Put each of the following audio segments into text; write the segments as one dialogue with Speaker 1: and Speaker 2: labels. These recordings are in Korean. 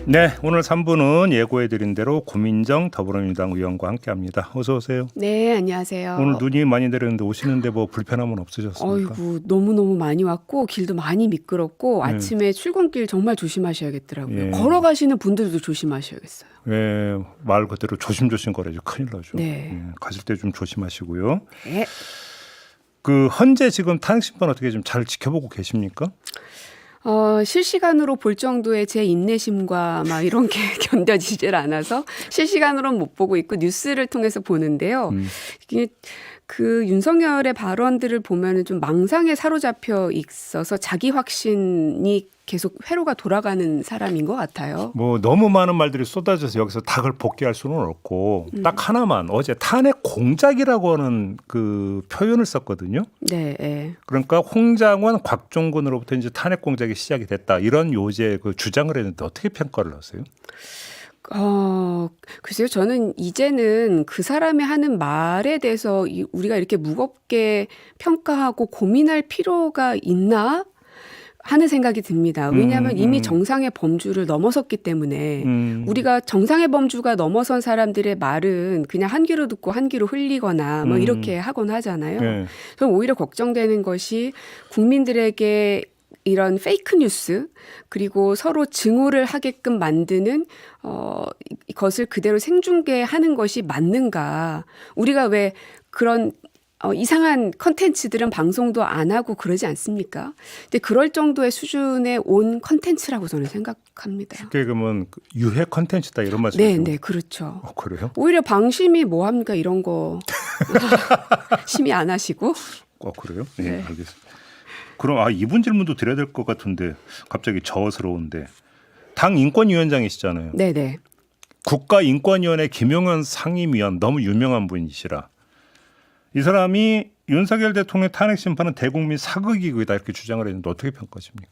Speaker 1: 네, 오늘 3부는 예고해드린 대로 고민정 더불어민주당 의원과 함께합니다. 어서 오세요.
Speaker 2: 네, 안녕하세요.
Speaker 1: 오늘 눈이 많이 내렸는데 오시는데 뭐 불편함은 없으셨습니까?
Speaker 2: 어이구, 너무너무 많이 왔고 길도 많이 미끄럽고 아침에 출근길 정말 조심하셔야겠더라고요.
Speaker 1: 예.
Speaker 2: 걸어가시는 분들도 조심하셔야겠어요.
Speaker 1: 예, 말 그대로 조심조심 거려야죠. 큰일 나죠.
Speaker 2: 네.
Speaker 1: 예, 가실 때 좀 조심하시고요.
Speaker 2: 네.
Speaker 1: 그 현재 지금 탄핵 심판 어떻게 좀 잘 지켜보고 계십니까?
Speaker 2: 실시간으로 볼 정도의 제 인내심과 막 이런 게 견뎌지질 않아서 실시간으로는 못 보고 있고 뉴스를 통해서 보는데요. 이게 그 윤석열의 발언들을 보면은 좀 망상에 사로잡혀 있어서 자기 확신이 계속 회로가 돌아가는 사람인 것 같아요.
Speaker 1: 뭐 너무 많은 말들이 쏟아져서 여기서 다 그걸 복귀할 수는 없고 딱 하나만 어제 탄핵 공작이라고 하는 그 표현을 썼거든요.
Speaker 2: 네. 네.
Speaker 1: 그러니까 홍장원, 곽종근으로부터 이제 탄핵 공작이 시작이 됐다 이런 요지의 그 주장을 했는데 어떻게 평가를 하세요?
Speaker 2: 글쎄요. 저는 이제는 그 사람이 하는 말에 대해서 우리가 이렇게 무겁게 평가하고 고민할 필요가 있나 하는 생각이 듭니다. 왜냐하면 이미 정상의 범주를 넘어섰기 때문에 우리가 정상의 범주가 넘어선 사람들의 말은 그냥 한 귀로 듣고 한 귀로 흘리거나 뭐 이렇게 하곤 하잖아요.
Speaker 1: 네.
Speaker 2: 저는 오히려 걱정되는 것이 국민들에게 이런 페이크 뉴스 그리고 서로 증오를 하게끔 만드는 이것을 그대로 생중계하는 것이 맞는가. 우리가 왜 그런 이상한 컨텐츠들은 방송도 안 하고 그러지 않습니까? 근데 그럴 정도의 수준에 온 컨텐츠라고 저는 생각합니다.
Speaker 1: 쉽게 그러면 유해 컨텐츠다 이런
Speaker 2: 네,
Speaker 1: 말씀이죠?
Speaker 2: 네, 그렇죠.
Speaker 1: 그래요?
Speaker 2: 오히려 방심이 뭐 합니까? 이런 거 심의 안 하시고.
Speaker 1: 그래요? 네,
Speaker 2: 네.
Speaker 1: 알겠습니다. 그럼 이분 질문도 드려야 될 것 같은데 갑자기 저스러운데 당 인권위원장이시잖아요.
Speaker 2: 네, 네.
Speaker 1: 국가인권위원회 김용현 상임위원 너무 유명한 분이시라 이 사람이 윤석열 대통령 탄핵 심판은 대국민 사극이다 이렇게 주장을 했는데 어떻게 평가하십니까?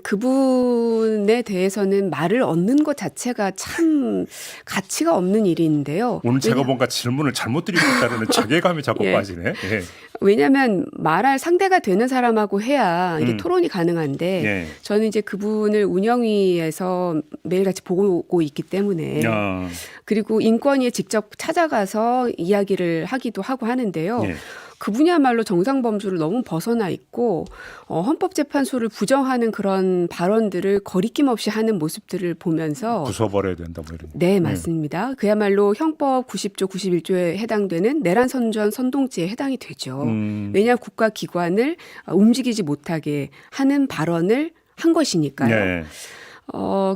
Speaker 2: 그분에 대해서는 말을 얻는 것 자체가 참 가치가 없는 일인데요.
Speaker 1: 오늘 제가 뭔가 질문을 잘못 드리고 있다는 자괴감이 자꾸
Speaker 2: 예.
Speaker 1: 빠지네. 예.
Speaker 2: 왜냐하면 말할 상대가 되는 사람하고 해야 이게 토론이 가능한데
Speaker 1: 예.
Speaker 2: 저는 이제 그분을 운영위에서 매일같이 보고 있기 때문에
Speaker 1: 야.
Speaker 2: 그리고 인권위에 직접 찾아가서 이야기를 하기도 하고 하는데요.
Speaker 1: 예.
Speaker 2: 그분이야말로 정상 범주를 너무 벗어나 있고 헌법재판소를 부정하는 그런 발언들을 거리낌 없이 하는 모습들을 보면서
Speaker 1: 부숴버려야 된다 뭐 이런.
Speaker 2: 네, 맞습니다. 그야말로 형법 90조 91조에 해당되는 내란 선전 선동죄에 해당이 되죠. 왜냐하면 국가기관을 움직이지 못하게 하는 발언을 한 것이니까요.
Speaker 1: 예.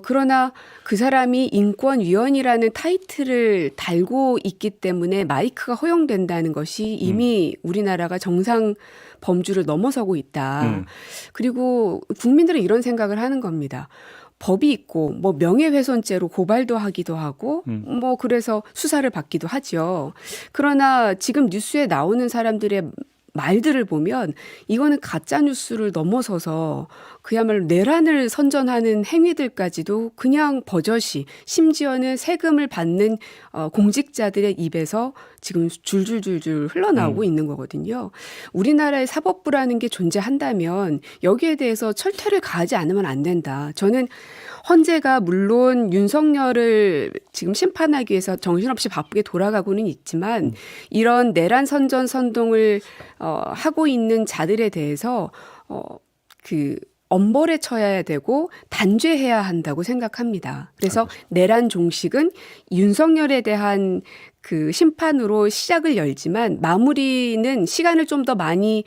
Speaker 2: 그러나 그 사람이 인권위원이라는 타이틀을 달고 있기 때문에 마이크가 허용된다는 것이 이미 우리나라가 정상 범주를 넘어서고 있다. 그리고 국민들은 이런 생각을 하는 겁니다. 법이 있고 뭐 명예훼손죄로 고발도 하기도 하고 뭐 그래서 수사를 받기도 하죠. 그러나 지금 뉴스에 나오는 사람들의 말들을 보면 이거는 가짜 뉴스를 넘어서서 그야말로 내란을 선전하는 행위들까지도 그냥 버젓이 심지어는 세금을 받는 공직자들의 입에서 지금 줄줄줄줄 흘러나오고 있는 거거든요. 우리나라의 사법부라는 게 존재한다면 여기에 대해서 철퇴를 가하지 않으면 안 된다. 저는 헌재가 물론 윤석열을 지금 심판하기 위해서 정신없이 바쁘게 돌아가고는 있지만 이런 내란 선전 선동을 하고 있는 자들에 대해서 그 엄벌에 처해야 되고 단죄해야 한다고 생각합니다. 그래서 내란 종식은 윤석열에 대한 그 심판으로 시작을 열지만 마무리는 시간을 좀 더 많이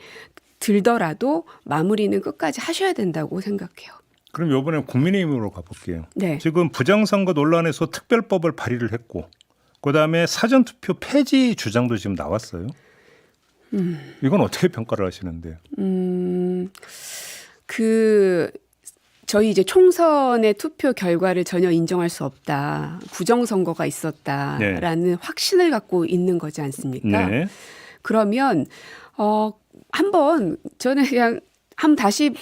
Speaker 2: 들더라도 마무리는 끝까지 하셔야 된다고 생각해요.
Speaker 1: 그럼 이번에 국민의힘으로 가볼게요.
Speaker 2: 네.
Speaker 1: 지금 부정선거 논란에서 특별법을 발의를 했고 그다음에 사전투표 폐지 주장도 지금 나왔어요. 이건 어떻게 평가를 하시는데요?
Speaker 2: 저희 이제 총선의 투표 결과를 전혀 인정할 수 없다. 부정선거가 있었다라는 확신을 갖고 있는 거지 않습니까?
Speaker 1: 네.
Speaker 2: 그러면 한번 저는 그냥 다시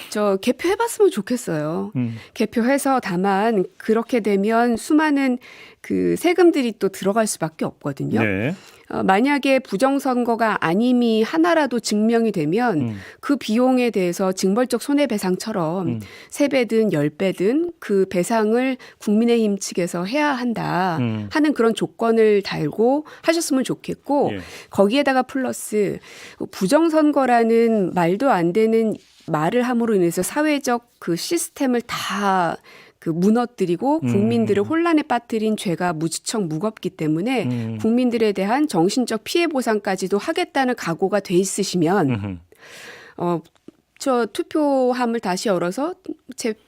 Speaker 2: 개표해봤으면 좋겠어요. 개표해서 다만 그렇게 되면 수많은 그 세금들이 또 들어갈 수밖에 없거든요.
Speaker 1: 네.
Speaker 2: 만약에 부정선거가 아님이 하나라도 증명이 되면 그 비용에 대해서 징벌적 손해배상처럼 3배든 10배든 그 배상을 국민의힘 측에서 해야 한다 하는 그런 조건을 달고 하셨으면 좋겠고
Speaker 1: 예.
Speaker 2: 거기에다가 플러스 부정선거라는 말도 안 되는 말을 함으로 인해서 사회적 그 시스템을 다 그 무너뜨리고 국민들을 혼란에 빠뜨린 죄가 무지척 무겁기 때문에 국민들에 대한 정신적 피해 보상까지도 하겠다는 각오가 돼 있으시면 저 투표함을 다시 열어서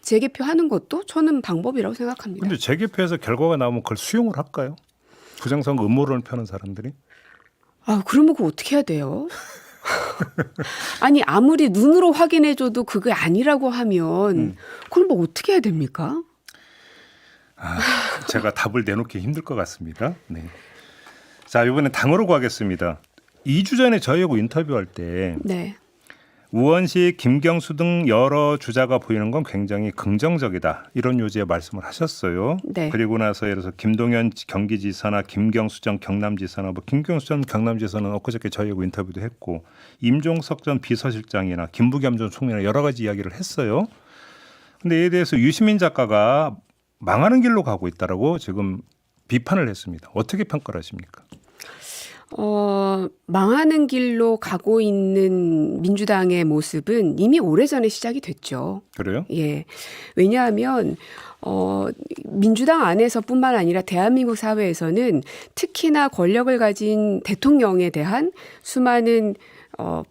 Speaker 2: 재개표하는 것도 저는 방법이라고 생각합니다.
Speaker 1: 근데 재개표해서 결과가 나오면 그걸 수용을 할까요? 부정선거 음모론을 펴는 사람들이?
Speaker 2: 아, 그러면 그거 어떻게 해야 돼요? 아니 아무리 눈으로 확인해줘도 그게 아니라고 하면 그럼 뭐 어떻게 해야 됩니까?
Speaker 1: 제가 답을 내놓기 힘들 것 같습니다. 네. 자, 이번엔 당으로 가겠습니다. 2주 전에 저희하고 인터뷰할 때
Speaker 2: 네.
Speaker 1: 우원식, 김경수 등 여러 주자가 보이는 건 굉장히 긍정적이다. 이런 요지의 말씀을 하셨어요.
Speaker 2: 네.
Speaker 1: 그리고 나서 예를 들어서 김동연 경기지사나 김경수 전 경남지사나 뭐 김경수 전 경남지사는 엊그저께 저희하고 인터뷰도 했고 임종석 전 비서실장이나 김부겸 전 총리나 여러 가지 이야기를 했어요. 근데 이에 대해서 유시민 작가가 망하는 길로 가고 있다라고 지금 비판을 했습니다. 어떻게 평가를 하십니까?
Speaker 2: 망하는 길로 가고 있는 민주당의 모습은 이미 오래전에 시작이 됐죠.
Speaker 1: 그래요?
Speaker 2: 예. 왜냐하면 민주당 안에서뿐만 아니라 대한민국 사회에서는 특히나 권력을 가진 대통령에 대한 수많은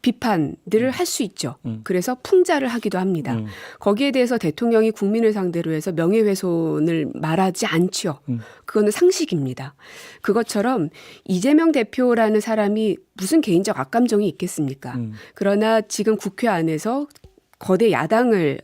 Speaker 2: 비판들을 할 수 있죠. 그래서 풍자를 하기도 합니다. 거기에 대해서 대통령이 국민을 상대로 해서 명예훼손을 말하지 않죠. 그거는 상식입니다. 그것처럼 이재명 대표라는 사람이 무슨 개인적 악감정이 있겠습니까? 그러나 지금 국회 안에서 거대 야당을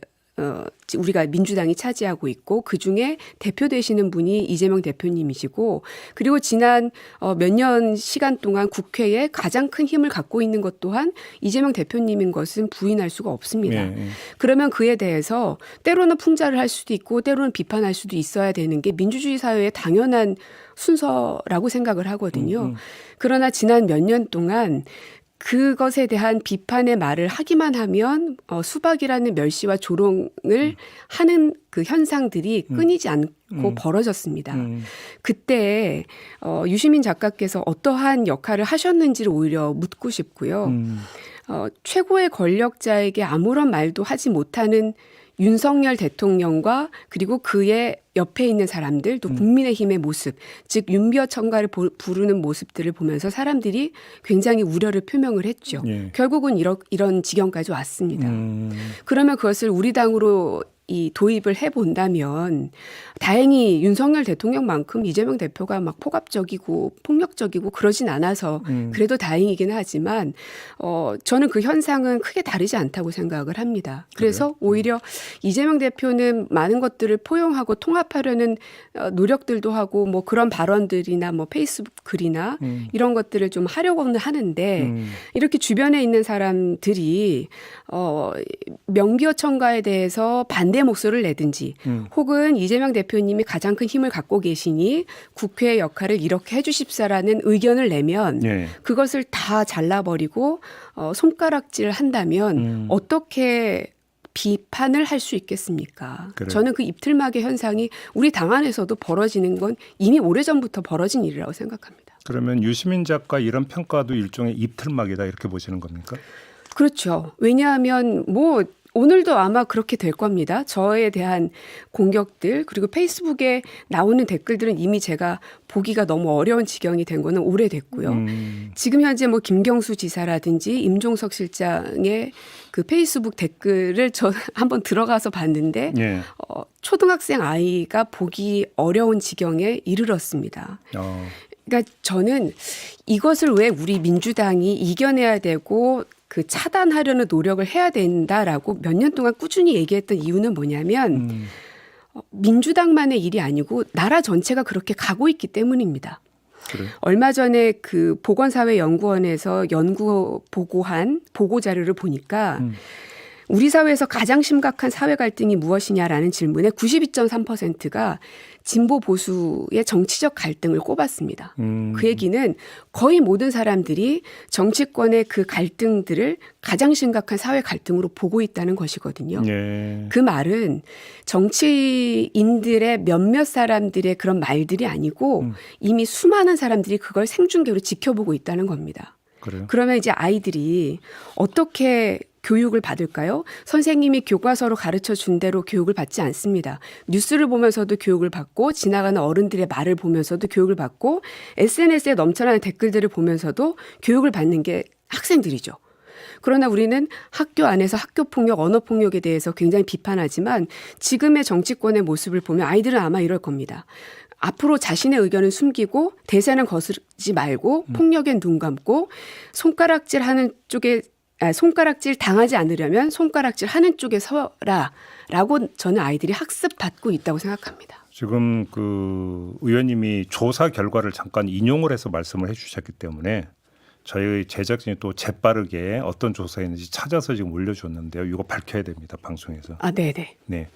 Speaker 2: 우리가 민주당이 차지하고 있고 그중에 대표 되시는 분이 이재명 대표님이시고 그리고 지난 몇 년 시간 동안 국회에 가장 큰 힘을 갖고 있는 것 또한 이재명 대표님인 것은 부인할 수가 없습니다.
Speaker 1: 예.
Speaker 2: 그러면 그에 대해서 때로는 풍자를 할 수도 있고 때로는 비판할 수도 있어야 되는 게 민주주의 사회의 당연한 순서라고 생각을 하거든요. 그러나 지난 몇 년 동안 그것에 대한 비판의 말을 하기만 하면 수박이라는 멸시와 조롱을 하는 그 현상들이 끊이지 않고 벌어졌습니다. 그때 유시민 작가께서 어떠한 역할을 하셨는지를 오히려 묻고 싶고요. 최고의 권력자에게 아무런 말도 하지 못하는 윤석열 대통령과 그리고 그의 옆에 있는 사람들 또 국민의힘의 모습 즉 윤비어 청가를 부르는 모습들을 보면서 사람들이 굉장히 우려를 표명을 했죠.
Speaker 1: 예.
Speaker 2: 결국은 이런 지경까지 왔습니다. 그러면 그것을 우리 당으로 이 도입을 해본다면 다행히 윤석열 대통령만큼 이재명 대표가 막 포갑적이고 폭력적이고 그러진 않아서 그래도 다행이긴 하지만 저는 그 현상은 크게 다르지 않다고 생각을 합니다. 그래서 오히려 이재명 대표는 많은 것들을 포용하고 통합하려는 노력들도 하고 뭐 그런 발언들이나 뭐 페이스북 글이나 이런 것들을 좀 하려고는 하는데 이렇게 주변에 있는 사람들이 명기어 청가에 대해서 반대 목소리를 내든지 혹은 이재명 대표님이 가장 큰 힘을 갖고 계시니 국회의 역할을 이렇게 해 주십사라는 의견을 내면
Speaker 1: 예.
Speaker 2: 그것을 다 잘라버리고 손가락질 한다면 어떻게 비판을 할 수 있겠습니까?
Speaker 1: 그래요.
Speaker 2: 저는 그 입틀막의 현상이 우리 당 안에서도 벌어지는 건 이미 오래전부터 벌어진 일이라고 생각합니다.
Speaker 1: 그러면 유시민 작가 이런 평가도 일종의 입틀막이다 이렇게 보시는 겁니까?
Speaker 2: 그렇죠. 왜냐하면 뭐 오늘도 아마 그렇게 될 겁니다. 저에 대한 공격들 그리고 페이스북에 나오는 댓글들은 이미 제가 보기가 너무 어려운 지경이 된 거는 오래됐고요. 지금 현재 뭐 김경수 지사라든지 임종석 실장의 그 페이스북 댓글을 저 한번 들어가서 봤는데
Speaker 1: 예.
Speaker 2: 초등학생 아이가 보기 어려운 지경에 이르렀습니다. 그러니까 저는 이것을 왜 우리 민주당이 이겨내야 되고 그 차단하려는 노력을 해야 된다라고 몇 년 동안 꾸준히 얘기했던 이유는 뭐냐면 민주당만의 일이 아니고 나라 전체가 그렇게 가고 있기 때문입니다.
Speaker 1: 그래.
Speaker 2: 얼마 전에 그 보건사회연구원에서 연구 보고한 보고 자료를 보니까 우리 사회에서 가장 심각한 사회 갈등이 무엇이냐라는 질문에 92.3%가 진보 보수의 정치적 갈등을 꼽았습니다. 그 얘기는 거의 모든 사람들이 정치권의 그 갈등들을 가장 심각한 사회 갈등으로 보고 있다는 것이거든요.
Speaker 1: 예.
Speaker 2: 그 말은 정치인들의 몇몇 사람들의 그런 말들이 아니고 이미 수많은 사람들이 그걸 생중계로 지켜보고 있다는 겁니다.
Speaker 1: 그래요.
Speaker 2: 그러면 이제 아이들이 어떻게 교육을 받을까요? 선생님이 교과서로 가르쳐 준 대로 교육을 받지 않습니다. 뉴스를 보면서도 교육을 받고 지나가는 어른들의 말을 보면서도 교육을 받고 SNS에 넘쳐나는 댓글들을 보면서도 교육을 받는 게 학생들이죠. 그러나 우리는 학교 안에서 학교폭력, 언어폭력에 대해서 굉장히 비판하지만 지금의 정치권의 모습을 보면 아이들은 아마 이럴 겁니다. 앞으로 자신의 의견은 숨기고 대세는 거스르지 말고 폭력엔 눈 감고 손가락질 당하지 않으려면 손가락질 하는 쪽에 서라라고 저는 아이들이 학습받고 있다고 생각합니다.
Speaker 1: 지금 그 의원님이 조사 결과를 잠깐 인용을 해서 말씀을 해주셨기 때문에 저희 제작진이 또 재빠르게 어떤 조사였는지 찾아서 지금 올려줬는데요. 이거 밝혀야 됩니다. 방송에서.
Speaker 2: 아, 네네.
Speaker 1: 네.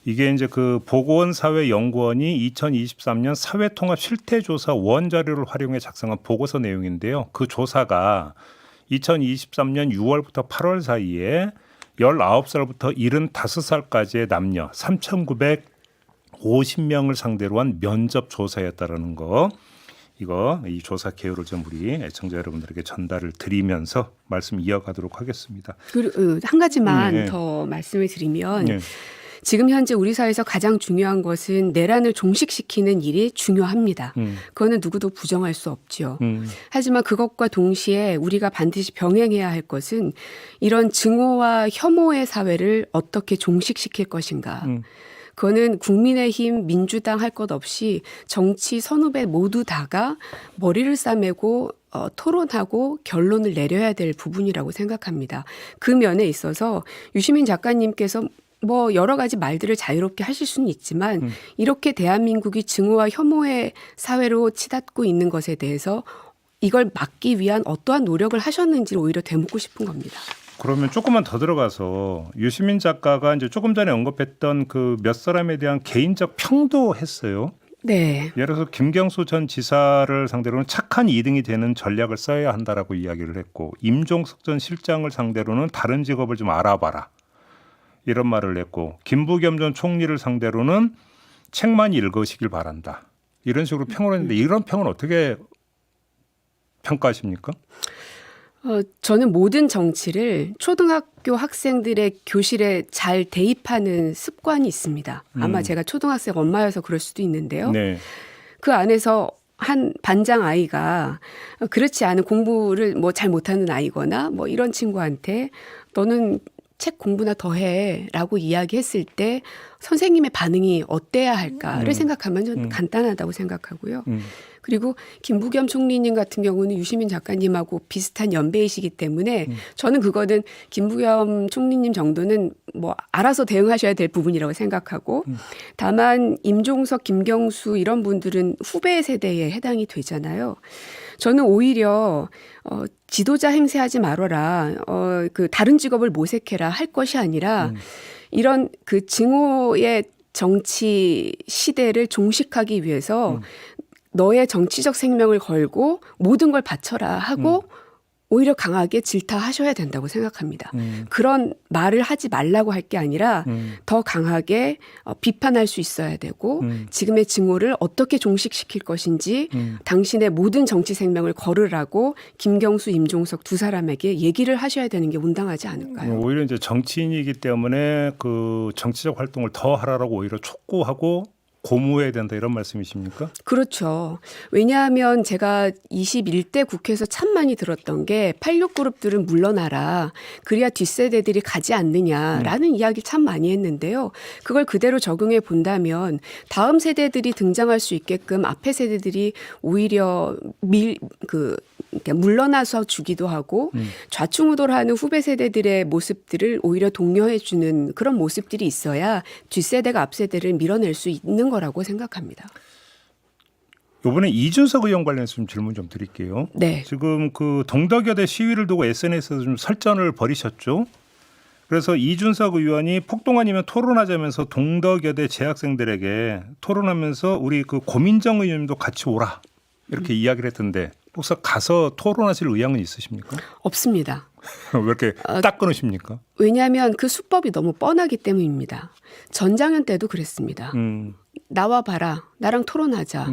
Speaker 1: 이게 이제 그 보건사회연구원이 2023년 사회통합 실태조사 원자료를 활용해 작성한 보고서 내용인데요. 그 조사가 2023년 6월부터 8월 사이에 19살부터 75살까지의 남녀 3,950명을 상대로 한 면접 조사였다라는 거. 이거 이 조사 개요를 좀 우리 애청자 여러분들에게 전달을 드리면서 말씀 이어가도록 하겠습니다.
Speaker 2: 그리고 한 가지만
Speaker 1: 네.
Speaker 2: 더 말씀을 드리면
Speaker 1: 네.
Speaker 2: 지금 현재 우리 사회에서 가장 중요한 것은 내란을 종식시키는 일이 중요합니다. 그거는 누구도 부정할 수 없죠. 하지만 그것과 동시에 우리가 반드시 병행해야 할 것은 이런 증오와 혐오의 사회를 어떻게 종식시킬 것인가. 그거는 국민의힘, 민주당 할 것 없이 정치 선후배 모두 다가 머리를 싸매고 토론하고 결론을 내려야 될 부분이라고 생각합니다. 그 면에 있어서 유시민 작가님께서 뭐 여러 가지 말들을 자유롭게 하실 수는 있지만 이렇게 대한민국이 증오와 혐오의 사회로 치닫고 있는 것에 대해서 이걸 막기 위한 어떠한 노력을 하셨는지를 오히려 되묻고 싶은 겁니다.
Speaker 1: 그러면 조금만 더 들어가서 유시민 작가가 이제 조금 전에 언급했던 그 몇 사람에 대한 개인적 평도 했어요.
Speaker 2: 네.
Speaker 1: 예를 들어서 김경수 전 지사를 상대로는 착한 2등이 되는 전략을 써야 한다라고 이야기를 했고 임종석 전 실장을 상대로는 다른 직업을 좀 알아봐라. 이런 말을 했고 김부겸 전 총리를 상대로는 책만 읽으시길 바란다. 이런 식으로 평을 했는데 이런 평은 어떻게 평가하십니까?
Speaker 2: 저는 모든 정치를 초등학교 학생들의 교실에 잘 대입하는 습관이 있습니다. 아마 제가 초등학생 엄마여서 그럴 수도 있는데요.
Speaker 1: 네.
Speaker 2: 그 안에서 한 반장 아이가 그렇지 않은 공부를 뭐 잘 못하는 아이거나 뭐 이런 친구한테 너는 책 공부나 더 해라고 이야기했을 때 선생님의 반응이 어때야 할까를 생각하면 저는 간단하다고 생각하고요. 그리고 김부겸 총리님 같은 경우는 유시민 작가님하고 비슷한 연배이시기 때문에 저는 그거는 김부겸 총리님 정도는 뭐 알아서 대응하셔야 될 부분이라고 생각하고 다만 임종석, 김경수 이런 분들은 후배 세대에 해당이 되잖아요. 저는 오히려 지도자 행세하지 말아라. 그 다른 직업을 모색해라 할 것이 아니라 이런 그 증오의 정치 시대를 종식하기 위해서 너의 정치적 생명을 걸고 모든 걸 바쳐라 하고 오히려 강하게 질타하셔야 된다고 생각합니다. 그런 말을 하지 말라고 할 게 아니라 더 강하게 비판할 수 있어야 되고 지금의 증오를 어떻게 종식시킬 것인지 당신의 모든 정치 생명을 걸으라고 김경수, 임종석 두 사람에게 얘기를 하셔야 되는 게 온당하지 않을까요?
Speaker 1: 오히려 이제 정치인이기 때문에 그 정치적 활동을 더 하라라고 오히려 촉구하고 고무해야 된다 이런 말씀이십니까?
Speaker 2: 그렇죠. 왜냐하면 제가 21대 국회에서 참 많이 들었던 게 86그룹들은 물러나라. 그래야 뒷세대들이 가지 않느냐라는 이야기를 참 많이 했는데요. 그걸 그대로 적용해 본다면 다음 세대들이 등장할 수 있게끔 앞에 세대들이 오히려 물러나서 주기도 하고 좌충우돌하는 후배 세대들의 모습들을 오히려 독려해 주는 그런 모습들이 있어야 뒷세대가 앞세대를 밀어낼 수 있는 거라고 생각합니다.
Speaker 1: 이번에 이준석 의원 관련해서 좀 질문 좀 드릴게요.
Speaker 2: 네.
Speaker 1: 지금 그 동덕여대 시위를 두고 SNS에서 좀 설전을 벌이셨죠. 그래서 이준석 의원이 폭동 아니면 토론하자면서 동덕여대 재학생들에게 토론하면서 우리 그 고민정 의원님도 같이 오라 이렇게 이야기를 했던데 혹시 가서 토론하실 의향은 있으십니까?
Speaker 2: 없습니다.
Speaker 1: 왜 이렇게 딱 끊으십니까?
Speaker 2: 왜냐하면 그 수법이 너무 뻔하기 때문입니다. 전장현 때도 그랬습니다. 나와 봐라. 나랑 토론하자.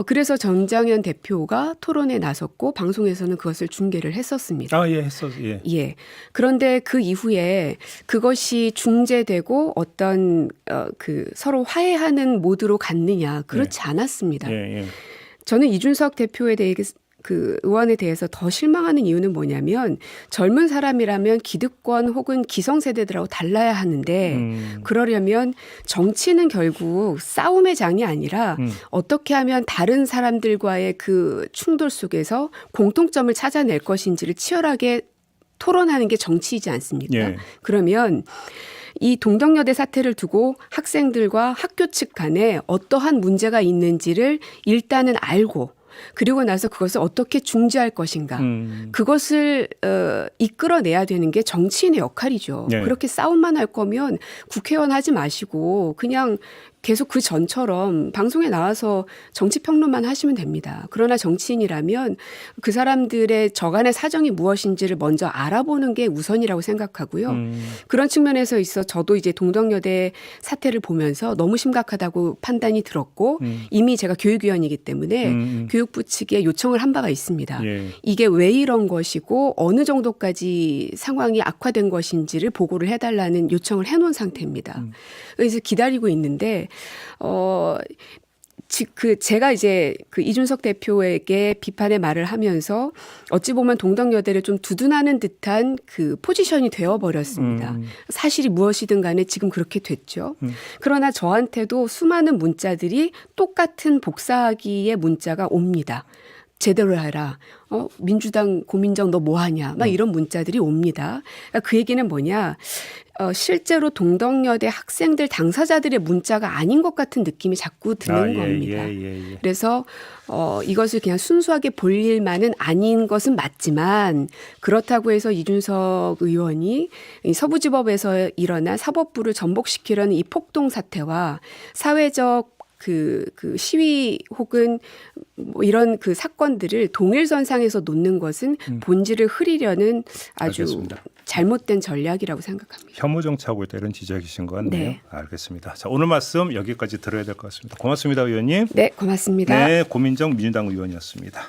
Speaker 2: 그래서 전장현 대표가 토론에 나섰고 방송에서는 그것을 중계를 했었습니다.
Speaker 1: 아, 예, 했었. 예.
Speaker 2: 예. 그런데 그 이후에 그것이 중재되고 어떤 그 서로 화해하는 모드로 갔느냐 그렇지 않았습니다.
Speaker 1: 예, 예.
Speaker 2: 저는 이준석 대표에 대해 그 의원에 대해서 더 실망하는 이유는 뭐냐면 젊은 사람이라면 기득권 혹은 기성세대들하고 달라야 하는데 그러려면 정치는 결국 싸움의 장이 아니라 어떻게 하면 다른 사람들과의 그 충돌 속에서 공통점을 찾아낼 것인지를 치열하게 토론하는 게 정치이지 않습니까?
Speaker 1: 예.
Speaker 2: 그러면 이 동덕여대 사태를 두고 학생들과 학교 측 간에 어떠한 문제가 있는지를 일단은 알고 그리고 나서 그것을 어떻게 중재할 것인가. 그것을 이끌어내야 되는 게 정치인의 역할이죠.
Speaker 1: 네.
Speaker 2: 그렇게 싸움만 할 거면 국회의원 하지 마시고 그냥 계속 그 전처럼 방송에 나와서 정치평론만 하시면 됩니다. 그러나 정치인이라면 그 사람들의 저간의 사정이 무엇인지를 먼저 알아보는 게 우선이라고 생각하고요. 그런 측면에서 있어 저도 이제 동덕여대 사태를 보면서 너무 심각하다고 판단이 들었고 이미 제가 교육위원이기 때문에 교육부 측에 요청을 한 바가 있습니다.
Speaker 1: 예.
Speaker 2: 이게 왜 이런 것이고 어느 정도까지 상황이 악화된 것인지를 보고를 해달라는 요청을 해놓은 상태입니다. 그래서 기다리고 있는데 제가 이제 그 이준석 대표에게 비판의 말을 하면서 어찌 보면 동덕여대를 좀 두둔하는 듯한 그 포지션이 되어버렸습니다. 사실이 무엇이든 간에 지금 그렇게 됐죠. 그러나 저한테도 수많은 문자들이 똑같은 복사하기의 문자가 옵니다. 제대로 해라. 민주당 고민정 너 뭐하냐. 막 이런 문자들이 옵니다. 그러니까 그 얘기는 뭐냐. 실제로 동덕여대 학생들 당사자들의 문자가 아닌 것 같은 느낌이 자꾸 드는 겁니다.
Speaker 1: 예.
Speaker 2: 그래서 이것을 그냥 순수하게 볼 일만은 아닌 것은 맞지만 그렇다고 해서 이준석 의원이 이 서부지법에서 일어난 사법부를 전복시키려는 이 폭동 사태와 사회적 그 시위 혹은 뭐 이런 그 사건들을 동일선상에서 놓는 것은 본질을 흐리려는 아주
Speaker 1: 알겠습니다.
Speaker 2: 잘못된 전략이라고 생각합니다.
Speaker 1: 혐오 정치하고 있다 이런 지적이신 것 같네요.
Speaker 2: 네.
Speaker 1: 알겠습니다. 자, 오늘 말씀 여기까지 들어야 될 것 같습니다. 고맙습니다, 의원님.
Speaker 2: 네, 고맙습니다.
Speaker 1: 네, 고민정 민주당 의원이었습니다.